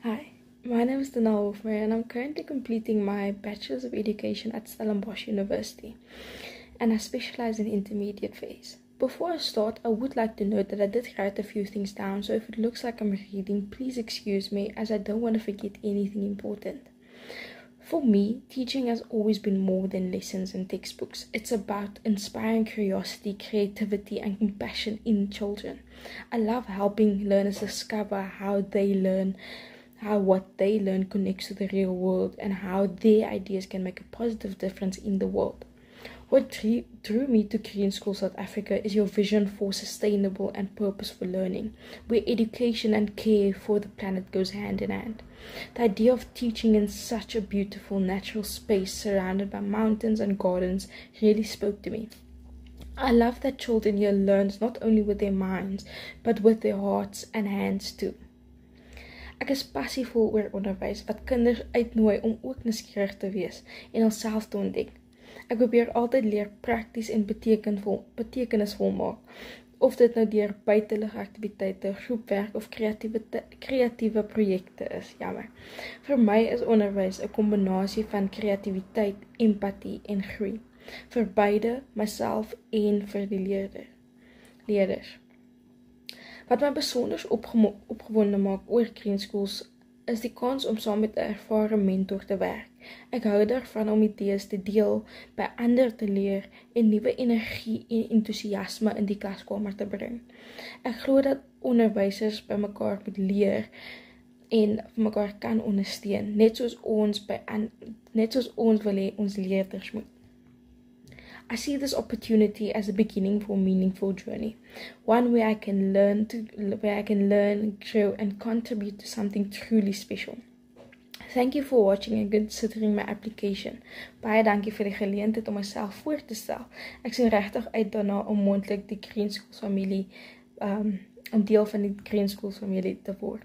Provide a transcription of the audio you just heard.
Hi, my name is Dana Hofmeyer and I'm currently completing my Bachelor's of Education at Stellenbosch University, and I specialize in intermediate phase. Before I start, I would like to note that I did write a few things down, so if it looks like I'm reading, please excuse me as I don't want to forget anything important. For me, teaching has always been more than lessons and textbooks. It's about inspiring curiosity, creativity, and compassion in children. I love helping learners discover how they learn, how what they learn connects to the real world, and how their ideas can make a positive difference in the world. What drew me to Korean School South Africa is your vision for sustainable and purposeful learning, where education and care for the planet goes hand in hand. The idea of teaching in such a beautiful natural space surrounded by mountains and gardens really spoke to me. I love that children here learn not only with their minds, but with their hearts and hands too. Ek is passievol oor onderwys wat kinders uitnooi om ook nuuskierig te wees en hulself te ontdek. Ek probeer altyd leer prakties en betekenisvol maak, of dit nou deur buitelugaktiwiteite, groepwerk of kreatiewe projekte is. Vir my is onderwys 'n kombinasie van kreatiwiteit, empatie en groei, vir beide myself en vir die leerders. Wat my besonder opgewonde maak oor Korean Schools is die kans om saam met 'n ervare mentor te werk. Ek hou daarvan om idees te deel, by ander te leer en nuwe energie en entoesiasme in die klaskamer te bring. Ek glo dat onderwysers by mekaar moet leer en mekaar kan ondersteun, net soos ons wil hê ons leerders moet. I see this opportunity as a beginning for a meaningful journey, one where I can learn, grow, and contribute to something truly special. Thank you for watching and considering my application. Baie dankie vir die geleentheid om myself voor te stel. Ek sien regtig uit daarna om moontlik die Korean Schools familie, 'n deel van die Korean Schools familie te word.